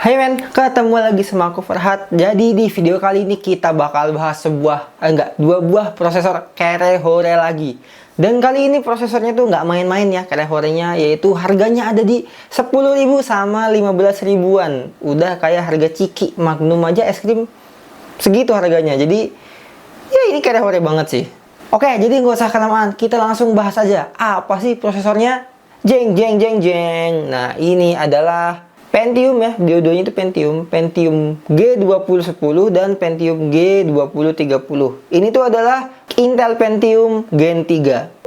Hai men, ketemu lagi sama aku Farhat. Jadi di video kali ini kita bakal bahas dua buah prosesor Cerehore lagi. Dan kali ini prosesornya tuh nggak main-main ya Cerehorenya, yaitu harganya ada di 10.000 sama 15 ribuan. Udah kayak harga Ciki, Magnum aja es krim segitu harganya. Jadi ya ini Cerehore banget sih. Oke, jadi nggak usah kelamaan, kita langsung bahas aja. Apa sih prosesornya? Jeng. Nah, ini adalah Pentium ya, dua-duanya itu Pentium G2010 dan Pentium G2030. Ini tuh adalah Intel Pentium Gen 3.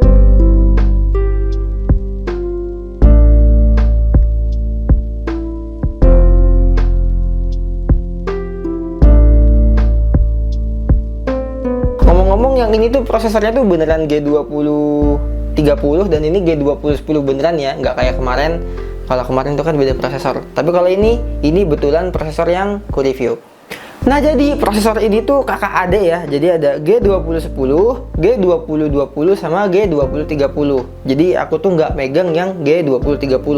Ngomong-ngomong, yang ini tuh prosesornya tuh beneran G2030 dan ini G2010 beneran ya, nggak kayak kemarin. Kalau kemarin itu kan beda prosesor. Tapi kalau ini betulan prosesor yang ku review. Nah, jadi prosesor ini tuh kakak adik ya. Jadi ada G2010, G2020 sama G2030. Jadi aku tuh nggak megang yang G2030.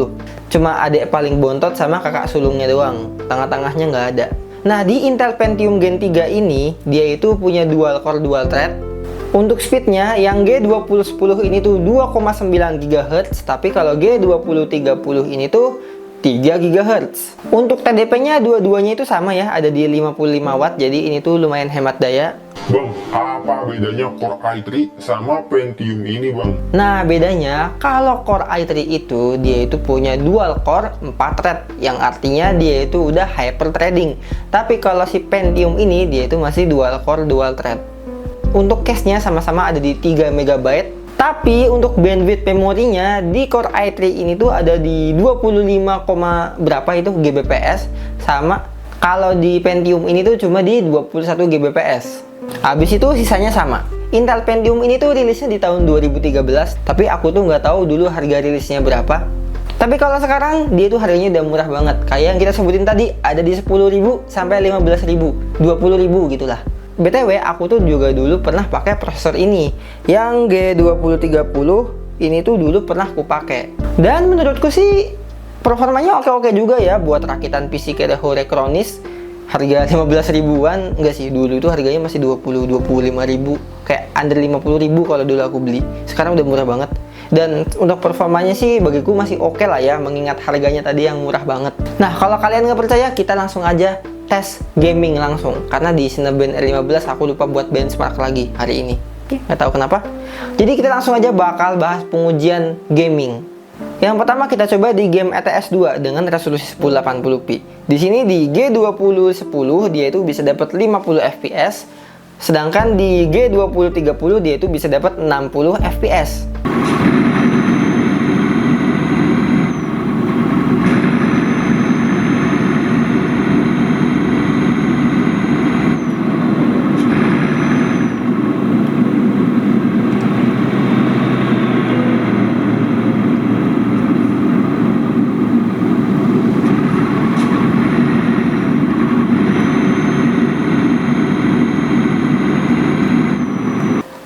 Cuma adik paling bontot sama kakak sulungnya doang. Tengah-tengahnya nggak ada. Nah, di Intel Pentium Gen 3 ini dia itu punya dual core dual thread. Untuk speednya, yang G2010 ini tuh 2,9 GHz, tapi kalau G2030 ini tuh 3 GHz. Untuk TDP-nya dua-duanya itu sama ya, ada di 55 Watt, jadi ini tuh lumayan hemat daya. Bang, apa bedanya Core i3 sama Pentium ini, Bang? Nah, bedanya kalau Core i3 itu dia itu punya dual core 4 thread, yang artinya dia itu udah hyper threading. Tapi kalau si Pentium ini dia itu masih dual core dual thread. Untuk cache-nya sama-sama ada di 3 MB. Tapi untuk bandwidth memorinya di Core i3 ini tuh ada di 25, berapa itu Gbps. Sama kalau di Pentium ini tuh cuma di 21 Gbps. Habis itu sisanya sama. Intel Pentium ini tuh rilisnya di tahun 2013. Tapi aku tuh nggak tahu dulu harga rilisnya berapa. Tapi kalau sekarang dia tuh harganya udah murah banget. Kayak yang kita sebutin tadi, ada di 10.000 sampai 15.000, 20.000 gitulah. BTW, aku tuh juga dulu pernah pakai prosesor ini. Yang G2030 ini tuh dulu pernah aku pakai. Dan menurutku sih performanya oke-oke juga ya buat rakitan PC Cerehore kronis. Harga 15 ribuan, enggak sih, dulu itu harganya masih 25 ribu. Kayak under 50 ribu kalau dulu aku beli. Sekarang udah murah banget. Dan untuk performanya sih bagiku masih oke lah ya, mengingat harganya tadi yang murah banget. Nah, kalau kalian nggak percaya, kita langsung aja tes gaming langsung, karena di Cinebench R15 aku lupa buat benchmark lagi hari ini. Nggak tahu kenapa. Jadi kita langsung aja bakal bahas pengujian gaming. Yang pertama kita coba di game ETS 2 dengan resolusi 1080p. Di sini di G2010 dia itu bisa dapat 50 fps, sedangkan di G2030 dia itu bisa dapat 60 fps.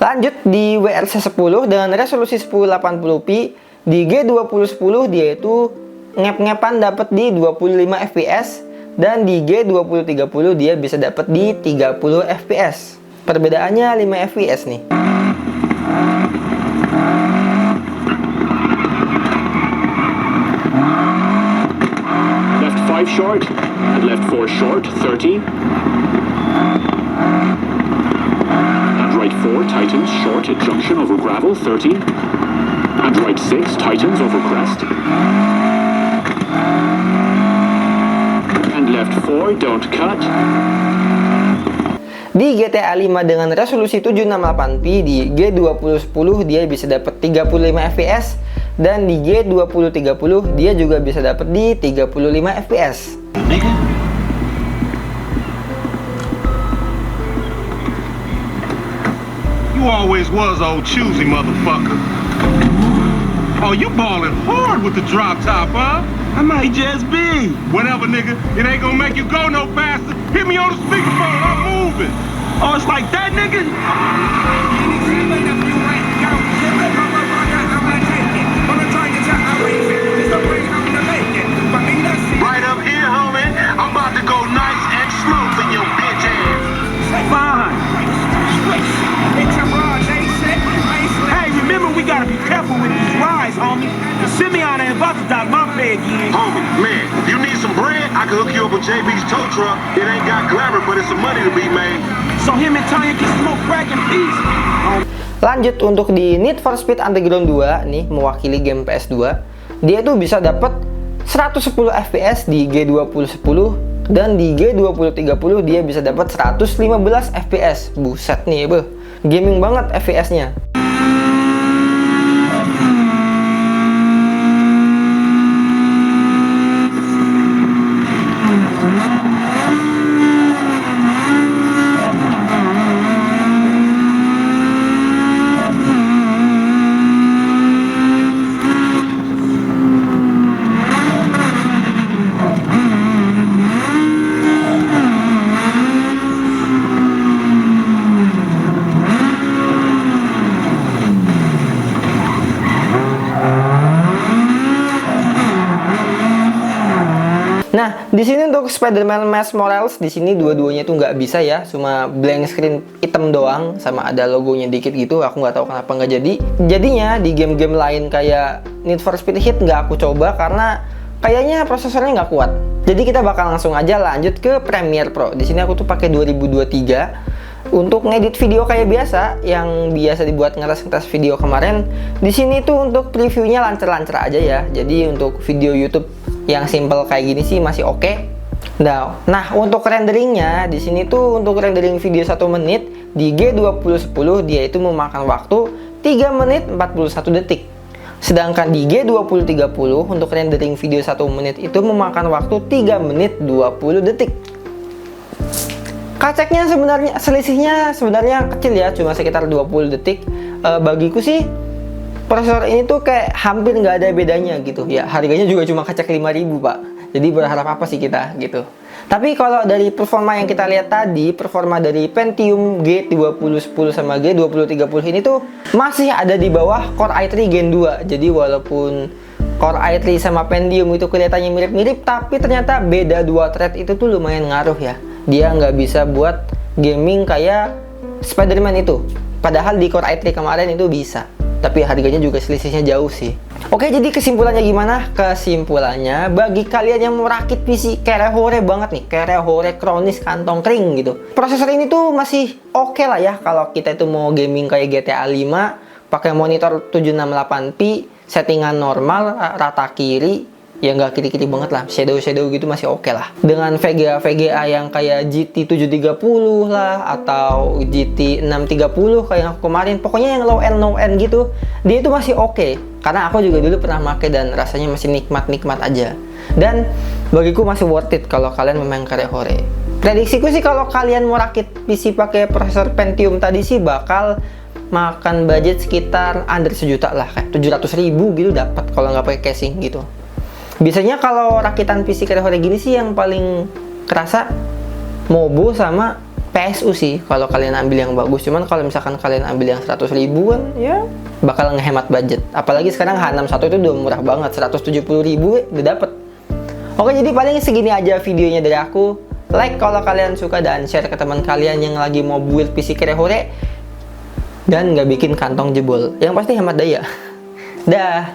Lanjut di WRC10 dengan resolusi 1080p. Di G2010 dia itu ngep-ngepan dapat di 25 fps, dan di G2030 dia bisa dapat di 30 fps. Perbedaannya 5 fps nih. Left 5 short and left 4 short, 30. Right 4 tightens short at junction over gravel, 30. And right 6 tightens over crest. And left 4 don't cut. Di GTA 5 dengan resolusi 768p di G2010 dia bisa dapat 35 fps, dan di G2030 dia juga bisa dapat di 35 fps. You always was old choosy, motherfucker. Oh, you ballin' hard with the drop top, huh? I might just be. Whatever, nigga. It ain't gonna make you go no faster. Hit me on the speakerphone, I'm moving. Oh, it's like that, nigga? Right up here, homie. I'm can hook you up with JB's tow truck. It ain't got glamour, but it's some money to be made. So him and Tanya can smoke crack in peace. Lanjut untuk di Need for Speed Underground 2 nih, mewakili game PS2, dia tuh bisa dapat 110 FPS di G2010 dan di G2030 dia bisa dapat 115 FPS. Buset nih, beuh. Gaming banget FPS-nya. Nah, di sini untuk Spider-Man Miles Morales di sini dua-duanya tuh nggak bisa ya, cuma blank screen hitam doang sama ada logonya dikit gitu. Aku nggak tahu kenapa nggak jadi. Jadinya di game-game lain kayak Need for Speed Heat nggak aku coba karena kayaknya prosesornya nggak kuat. Jadi kita bakal langsung aja lanjut ke Premiere Pro. Di sini aku tuh pakai 2023 untuk ngedit video kayak biasa yang biasa dibuat ngetes video kemarin. Di sini tuh untuk previewnya lancar-lancar aja ya. Jadi untuk video YouTube yang simple kayak gini sih masih oke. Nah, untuk renderingnya di sini tuh untuk rendering video 1 menit di G2010 dia itu memakan waktu 3 menit 41 detik. Sedangkan di G2030 untuk rendering video 1 menit itu memakan waktu 3 menit 20 detik. Kaceknya sebenarnya selisihnya sebenarnya kecil ya, cuma sekitar 20 detik. Bagiku sih prosesor ini tuh kayak hampir nggak ada bedanya gitu ya. Harganya juga cuma kacak 5.000 pak. Jadi berharap apa sih kita gitu. Tapi kalau dari performa yang kita lihat tadi, performa dari Pentium G2010 sama G2030 ini tuh masih ada di bawah Core i3 Gen 2. Jadi walaupun Core i3 sama Pentium itu kelihatannya mirip-mirip, tapi ternyata beda 2 thread itu tuh lumayan ngaruh ya. Dia nggak bisa buat gaming kayak Spider-Man itu. Padahal di Core i3 kemarin itu bisa. Tapi harganya juga selisihnya jauh sih. Oke, jadi kesimpulannya gimana? Kesimpulannya, bagi kalian yang mau rakit PC kerehore banget nih, kerehore kronis kantong kering gitu, prosesor ini tuh masih oke lah ya kalau kita itu mau gaming kayak GTA 5 pakai monitor 768p, settingan normal, rata kiri, ya nggak kiri-kiri banget lah, shadow gitu masih oke lah. Dengan VGA yang kayak GT 730 lah atau GT 630 kayak yang aku kemarin, pokoknya yang low end gitu, dia itu masih oke. Karena aku juga dulu pernah pakai dan rasanya masih nikmat aja. Dan bagiku masih worth it kalau kalian memang kerehore. Prediksiku sih kalau kalian mau rakit PC pakai prosesor Pentium tadi sih bakal makan budget sekitar under sejuta lah, kayak 700.000 gitu dapat kalau nggak pakai casing gitu. Biasanya kalau rakitan PC kerehore gini sih yang paling kerasa Mobo sama PSU sih kalau kalian ambil yang bagus. Cuman kalau misalkan kalian ambil yang 100.000 kan ya bakal ngehemat budget. Apalagi sekarang H61 itu udah murah banget, 170.000 udah dapet. Oke, jadi paling segini aja videonya dari aku. Like kalau kalian suka dan share ke teman kalian yang lagi mau build PC kerehore dan nggak bikin kantong jebol. Yang pasti hemat daya. Dah.